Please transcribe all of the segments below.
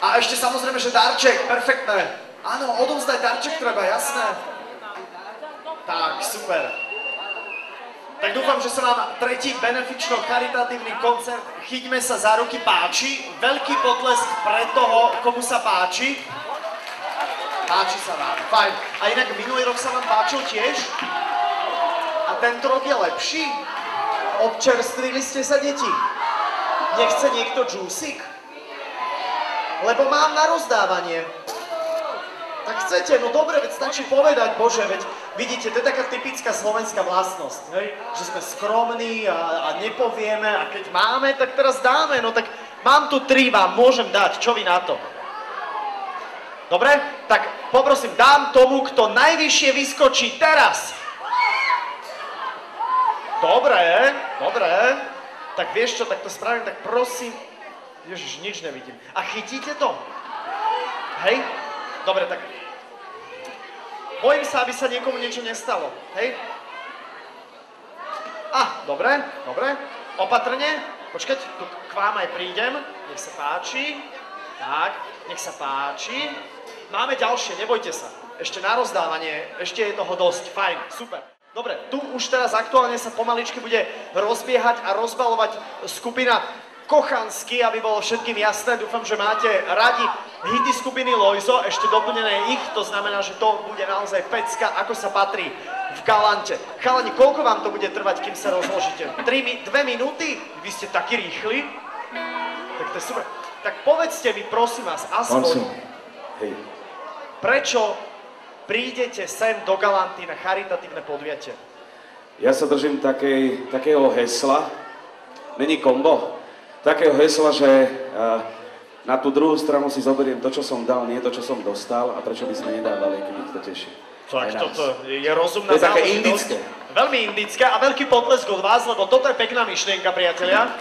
A ešte samozrejme, že darček, perfektné. Áno, odovzdaj darček treba, jasné. Tak, super. Tak dúfam, že sa vám tretí benefično-charitatívny koncert Chyťme sa za ruky páči. Veľký potlesk pre toho, komu sa páči. Páči sa vám, fajn. A inak minulý rok sa vám páčil tiež? A tento rok je lepší? Občerstvili ste sa, deti? Nechce niekto džúsik? Lebo mám na rozdávanie. Tak chcete, no dobre, veď stačí povedať, bože, veď vidíte, to je taká typická slovenská vlastnosť, hej? Že sme skromní a nepovieme a keď máme, tak teraz dáme, no tak mám tu 3, vám môžem dať, čo vy na to? Dobre? Tak poprosím, dám tomu, kto najvyššie vyskočí teraz. Dobre, dobre. Tak vieš čo, tak to spravím, tak prosím. Ježiš, nič nevidím. A chytíte to? Hej? Dobre, tak bojím sa, aby sa niekomu niečo nestalo. Hej? Dobre, dobre. Opatrne. Počkať, tu k vám aj prídem. Nech sa páči. Tak, nech sa páči. Máme ďalšie, nebojte sa. Ešte na rozdávanie, ešte je toho dosť. Fajn, super. Dobre, tu už teraz aktuálne sa pomaličky bude rozbiehať a rozbalovať skupina Kochansky, aby bolo všetkým jasné. Dúfam, že máte radi hity skupiny Lojzo, ešte doplnené ich, to znamená, že to bude naozaj pecka, ako sa patrí v Galante. Chalani, koľko vám to bude trvať, kým sa rozložíte? 2 minúty? Vy ste takí rýchli? Tak to je super. Tak povedzte mi, prosím vás, aspoň, prečo prídete sem do Galanty na charitatívne podujatie? Ja sa držím takého hesla, není kombo, takého hesla, že na tú druhú stranu si zoberiem to, čo som dal, nie to, čo som dostal, a prečo by sme nedávali, keď ich to teší. Tak toto je rozumná záležitosť. To je také indické. Veľmi indické a veľký potlesk od vás, lebo toto je pekná myšlienka, priatelia.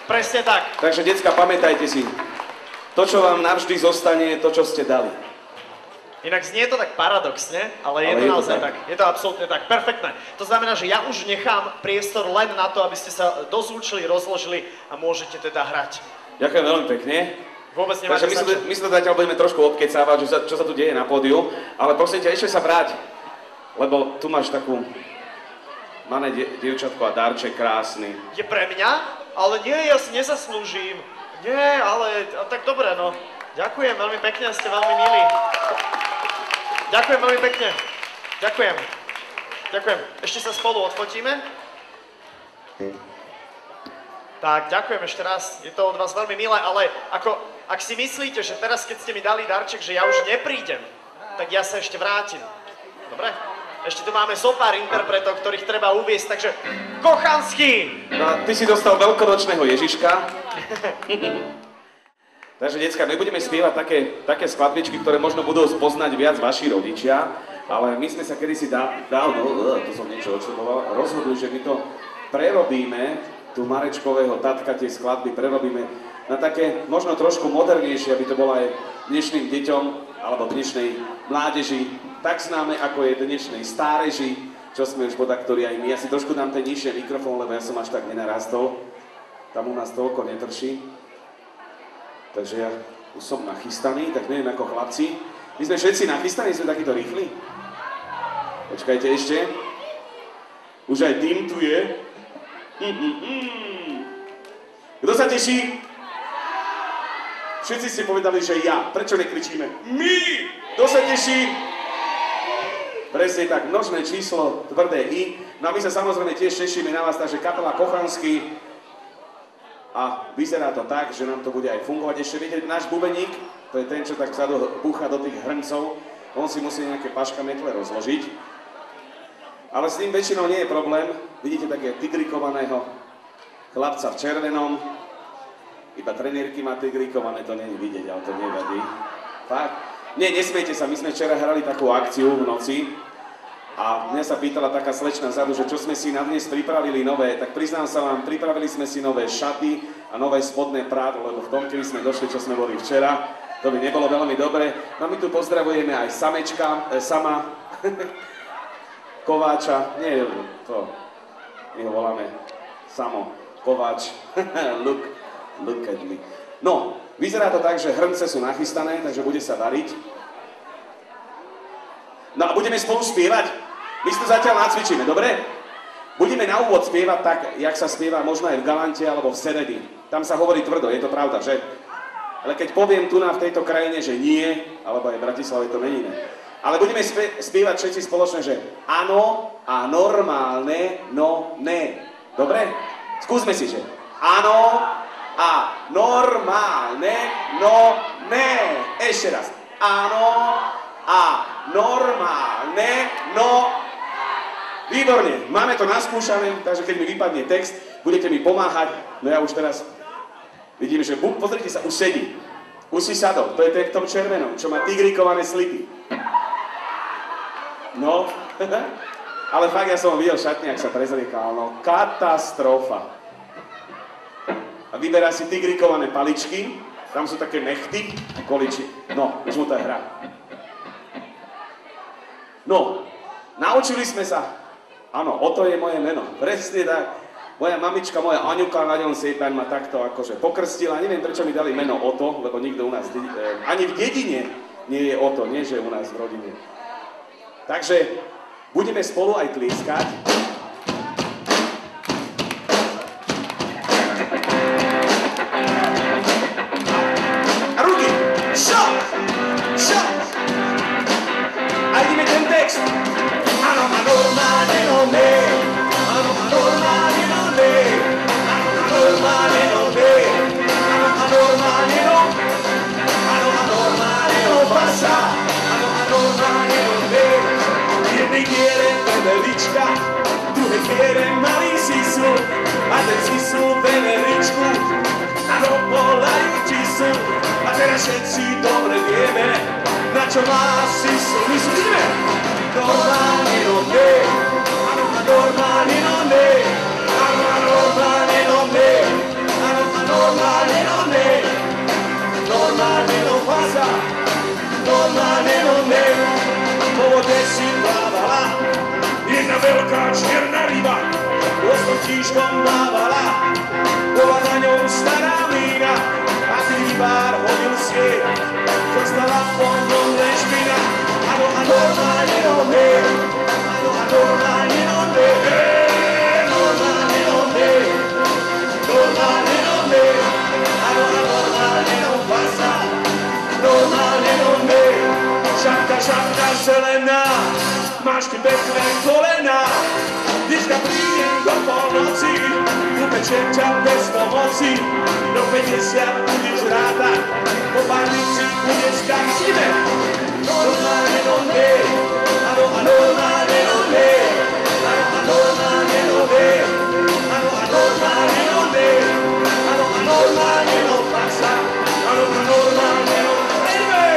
Presne tak. Takže, decka, pamätajte si, to, čo vám navždy zostane, je to, čo ste dali. Inak znie to tak paradoxne, ale je to naozaj tak. Je to absolútne tak. Perfektné. To znamená, že ja už nechám priestor len na to, aby ste sa dozúčili, rozložili a môžete teda hrať. Ďakujem veľmi pekne. Vôbec nemáte sa čo. My sa zatiaľ budeme trošku obkecávať, čo sa tu deje na pódiu, ale prosím ťa, ešte sa vráť, lebo tu máš takú malé dievčatko a darček krásny. Je pre mňa? Ale nie, ja si nezaslúžim. Nie, ale tak dobre, no. Ďakujem veľmi pekne, ste veľmi milí. Ďakujem veľmi pekne. Ďakujem. Ďakujem. Ešte sa spolu odfotíme. Tak, ďakujem ešte raz. Je to od vás veľmi milé, ale ak si myslíte, že teraz, keď ste mi dali darček, že ja už neprídem, tak ja sa ešte vrátim. Dobre? Ešte tu máme zopár interpretov, ktorých treba uviesť, takže Kochansky! No, ty si dostal veľkonočného Ježiška. Takže, decka, my budeme spievať také skladbičky, ktoré možno budú spoznať viac vaši rodičia, ale my sme sa kedysi dávno, tu som niečo odsľuboval, rozhodli, že my to prerobíme, tu Marečkového tatka, tie skladby prerobíme na také možno trošku modernejšie, aby to bolo aj dnešným deťom, alebo dnešnej mládeži, tak známe, ako je dnešnej stáreži, čo sme už podaktori aj my. Ja si trošku dám ten nižšie mikrofón, lebo ja som až tak nenarastol. Tam u nás toľko netrší. Takže ja už som nachystaný, tak neviem ako chlapci. My sme všetci nachystaní, sme takíto rýchli. Počkajte ešte. Už aj tým tu je. Kto sa teší? Všetci ste povedali, že ja. Prečo nekričíme? My! Kto sa teší? Presne tak, množné číslo, tvrdé I. No a my sa samozrejme tiež tešíme na vás, takže kapela Kochansky. A vyzerá to tak, že nám to bude aj fungovať. Ešte vidieť náš bubeník, to je ten, čo tak vzadu búcha do tých hrncov. On si musí nejaké paškametle rozložiť. Ale s tým väčšinou nie je problém. Vidíte také tigrikovaného chlapca v červenom. Iba trenírky má tigrikované, to nie je vidieť, ale to nevadí. Fakt? Nie, nesmiejte sa, my sme včera hrali takú akciu v noci. A mňa sa pýtala taká slečna vzadu, že čo sme si na dnes pripravili nové, tak priznám sa vám, pripravili sme si nové šaty a nové spodné prádlo, lebo v tom, keby sme došli, čo sme boli včera, to by nebolo veľmi dobre. No my tu pozdravujeme aj sama Kováča, nie, to, my ho voláme Samo Kováč, look at me. No, Vyzerá to tak, že hrnce sú nachystané, takže bude sa variť. No a budeme spolu spievať. My si to zatiaľ nacvičíme, dobre? Budeme na úvod spievať tak, jak sa spieva možno aj v Galante alebo v Seredi. Tam sa hovorí tvrdo, je to pravda, že? Ale keď poviem tu v tejto krajine, že nie, alebo aj v Bratislave, to není iné. Ale budeme spievať všetci spoločne, že áno a normálne, no ne. Dobre? Skúsme si, že áno a normálne, no ne. Ešte raz. Áno a normálne, no. Výborne, máme to naskúšané, takže keď mi vypadne text, budete mi pomáhať. No ja už teraz vidím, že pozrite sa, už sedí. Už si sadol, to je ten v tom červenom, čo má tigrikované slipy. No, ale fakt ja som ho videl v šatni, ak sa prezriekal, no katastrofa. A vyberá si tigrikované paličky, tam sú také nechty, količi, no, už mu to je hra. No, naučili sme sa, áno, Oto je moje meno, presne tak. Moja mamička, moja Aňuka na ňom Sejpan ma takto akože pokrstila, neviem prečo mi dali meno Oto, lebo nikto u nás, ani v dedine nie je Oto, nie že u nás v rodine. Takže budeme spolu aj tlieskať. A ruky! Šop! Šop! A ideme ten text. Áno, a normálne, no ne. Áno, a normálne, no ne. Áno, a normálne, no ne. Áno, a normálne, no. Áno, a normálne, no pasa. Áno, a normálne, no ne. Jednej diere vevelička, druhej diere malý sisu, a ten sisu veveličku, a dopolajú čisu. A teraz všetci dobre vieme, na čo má sisu. My sú ideme! Normálne no ne, áno a normálne no ne, áno a normálne no ne, áno a normálne no ne, normálne no pasa, normálne no ne. Po vode si plávala jedna veľká čierna ryba, rôznom tížkom mávala, bola na ňom stará mlína a rybár hodil sieť, dostala po ňom len špina. Áno a normálne no ne, áno a normálne no ne, normálne no ne, normálne no ne, áno a normálne no pasa, normálne no ne. Šapka, šapka zelená, máš ty pekné kolená, dneska prídem do polnoci, upečem ťa bez pomoci, do 50 budeš rátať, po barnici budeš kačíme. Normálne no ne, áno a normálne no ne, áno a normálne no ne, áno a normálne no ne, áno a normálne no pasa, áno a normálne no prejme.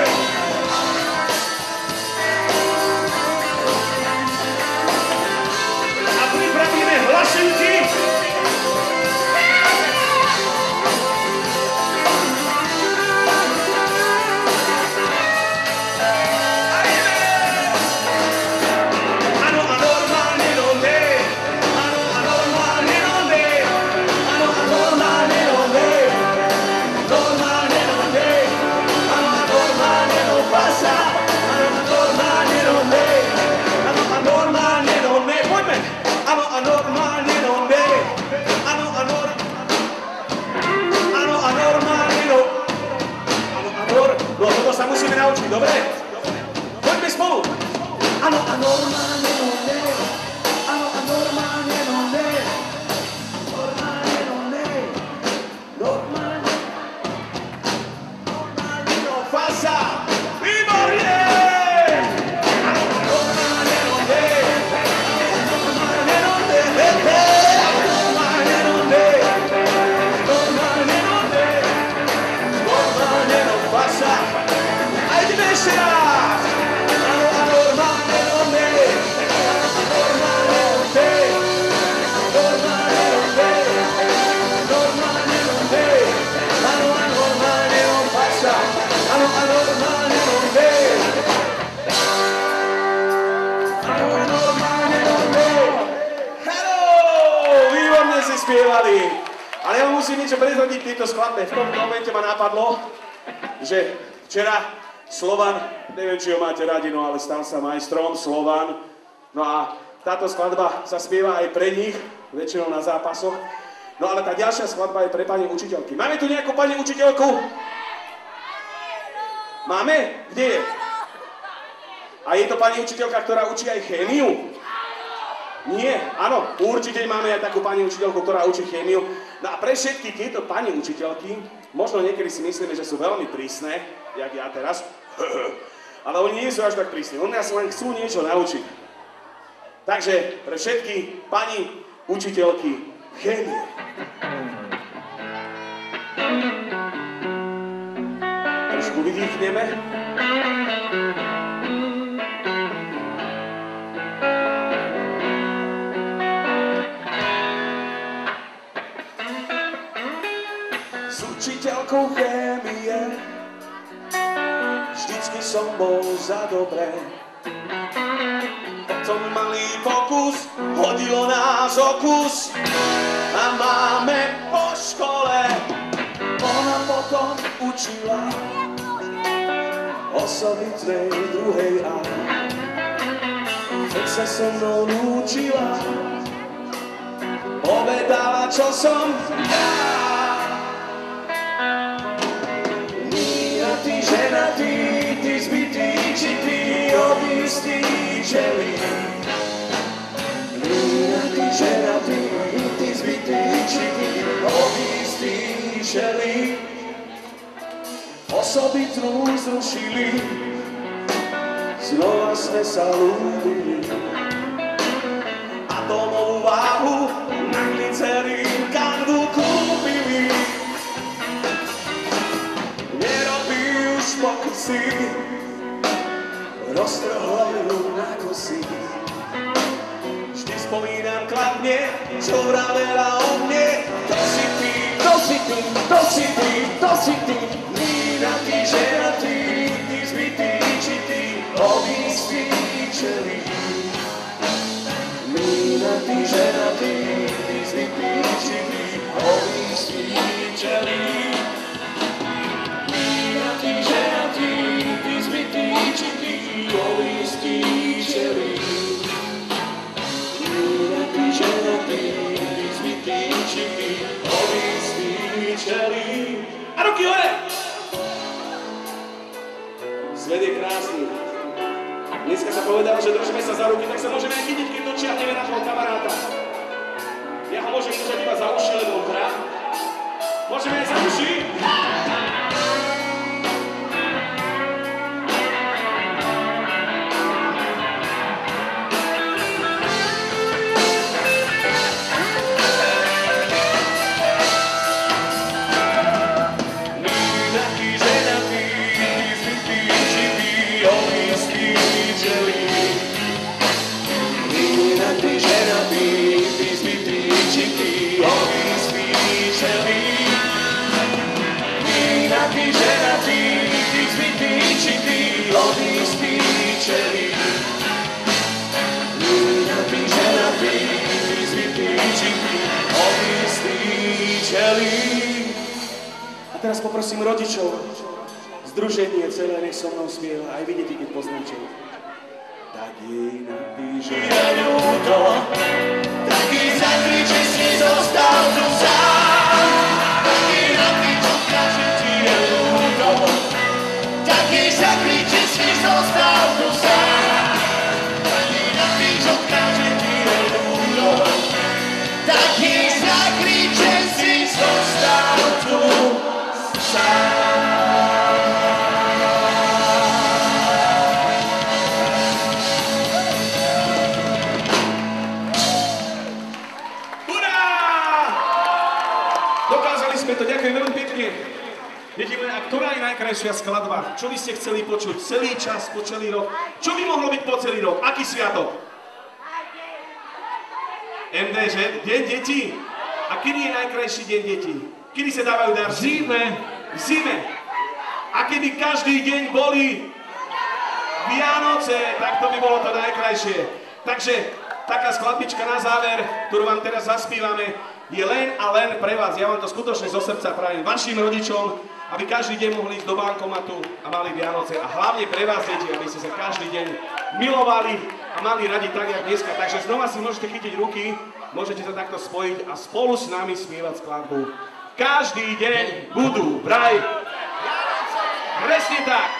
A pripravíme hlašenky. Dobre? Poďme spolu! Áno a normálne no ne, áno a normálne no ne, normálne no ne, normálne, normálne no pasa, výborne! Áno a normálne no ne, normálne no ne, normálne no ne, normálne no ne, normálne no pasa. Ešte raz! niečo prezradiť v tejto skladbe. V tomto momente ma napadlo, že včera Slovan, neviem, či ho máte radi, no ale stal sa majstrom, Slovan. No a táto skladba sa spieva aj pre nich, väčšinou na zápasoch. No ale tá ďalšia skladba je pre pani učiteľky. Máme tu nejakú pani učiteľku? Máme? Kde je? A je to pani učiteľka, ktorá učí aj chémiu? Nie, áno, určite máme aj takú pani učiteľku, ktorá učí chémiu. No a pre všetky tieto pani učiteľky, možno niekedy si myslíme, že sú veľmi prísne, jak ja teraz, ale oni nie sú až tak prísni, oni nás len chcú niečo naučiť. Takže pre všetky pani učiteľky chémie. Trošku vydýchneme. S učiteľkou chémie vždycky som bol za dobré. Potom malý pokus, hodilo nás o kus a máme po škole. Ona potom učila osobitnej druhej A. Keď sa so mnou lúčila, povedala, čo som ja. Ty ženatý, ty zbytý, či ty obistý čelí. Ty ženatý, ty zbytý, či ty obistý čelí. Osobitnú zrušili, znova sme sa ľúbili. Atomovú váhu na glycerín kandu kúpili. Pokusy, roztrhla ju na kusy. Vždy spomínam kladne, čo vravela o mne. To si ty, to si ty, to si ty, to si ty. Nína, ty ženatý, ty zbytý, či ty obistý čelí. Nína, ty ženatý, ty zbytý, či ty obistý čelí. A ruky hore! Svet je krásny. Dneska sa povedalo, že držíme sa za ruky, tak sa môžeme aj chytiť, keď dočiahneme nášho kamaráta. Ja ho môžem držať iba za uši, lebo hrá. Môžeme aj za uši? A teraz poprosím rodičov, združenie celé nech so mnou spieva, aj vidíte, keď poznáčov. Tak jej napíše ľúto, tak jej zakrič, že si zostal tu sám. Tak jej napíš, že ti je ľúto, tak jej zakrič, že si zostal tu sám. Tak jej napíš, že ti je ľúto, tak jej zakrič, že si zostal tu sám. Ďakujem veľmi pekne. Deti moje, a ktorá je najkrajšia skladba? Čo by ste chceli počuť celý čas, po celý rok? Čo by mohlo byť po celý rok? Aký sviatok? MD, že? Deň detí? A kedy je najkrajší deň detí? Kedy sa dávajú dar? V zime. V zime. A keby každý deň boli Vianoce, tak to by bolo to najkrajšie. Takže taká skladbička na záver, ktorú vám teraz zaspívame. je len a len pre vás. Ja vám to skutočne zo srdca prajem. Vašim rodičom, aby každý deň mohli ísť do bankomatu a mali Vianoce. A hlavne pre vás, deti, aby ste sa každý deň milovali a mali radi tak, jak dneska. Takže znova si môžete chytiť ruky, môžete sa takto spojiť a spolu s nami spievať skladbu. Každý deň budú vraj Vianoce. Presne tak.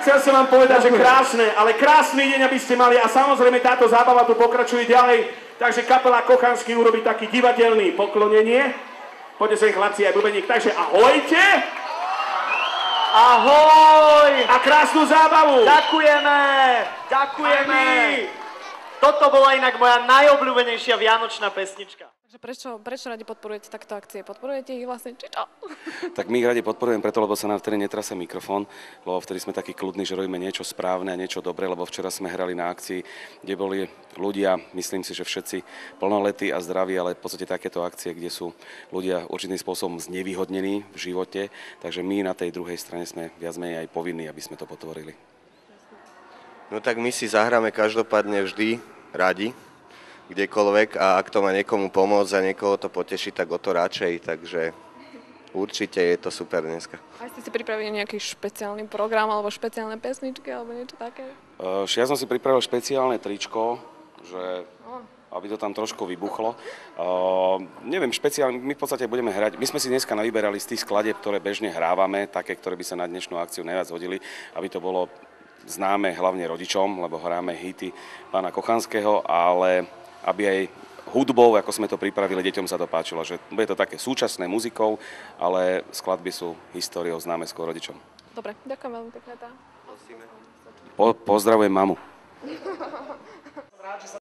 Chcel som vám povedať, že krásne, ale krásny deň, aby ste mali a samozrejme táto zábava tu pokračuje ďalej, takže kapela Kochanský urobí taký divadelný poklonenie. Poďte sem chlapci aj bubeník, takže ahojte! Ahoj! A krásnu zábavu! Ďakujeme! Ďakujeme! Toto bola inak moja najobľúbenejšia vianočná pesnička. Prečo radi podporujete takto akcie? Podporujete ich vlastne, či čo? Tak my ich radi podporujeme preto, lebo sa nám vtedy netrase mikrofón, lebo vtedy sme takí kľudní, že robíme niečo správne a niečo dobré, lebo včera sme hrali na akcii, kde boli ľudia, myslím si, že všetci plnoletí a zdraví, ale v podstate takéto akcie, kde sú ľudia určitým spôsobom znevýhodnení v živote, takže my na tej druhej strane sme viac menej aj povinní, aby sme to potvorili. No tak my si zahráme každopádne vždy radi, kdekoľvek, a ak to má niekomu pomôcť a niekoho to poteší, tak o to radšej, takže určite je to super dneska. A ste si pripravili nejaký špeciálny program alebo špeciálne pesničky alebo niečo také? Ja som si pripravil špeciálne tričko, že aby to tam trošku vybuchlo. Neviem, špeciálne, my v podstate budeme hrať, my sme si dneska navyberali z tých skladieb, ktoré bežne hrávame, také, ktoré by sa na dnešnú akciu najviac hodili, aby to bolo známe hlavne rodičom, lebo hráme hity pána Kochanského, ale aby aj hudbou, ako sme to pripravili, deťom sa to páčilo, že bude to také súčasné muzikou, ale skladby sú históriou známe skôr rodičom. Dobre, ďakujem veľmi pekne. Pozdravujem mamu.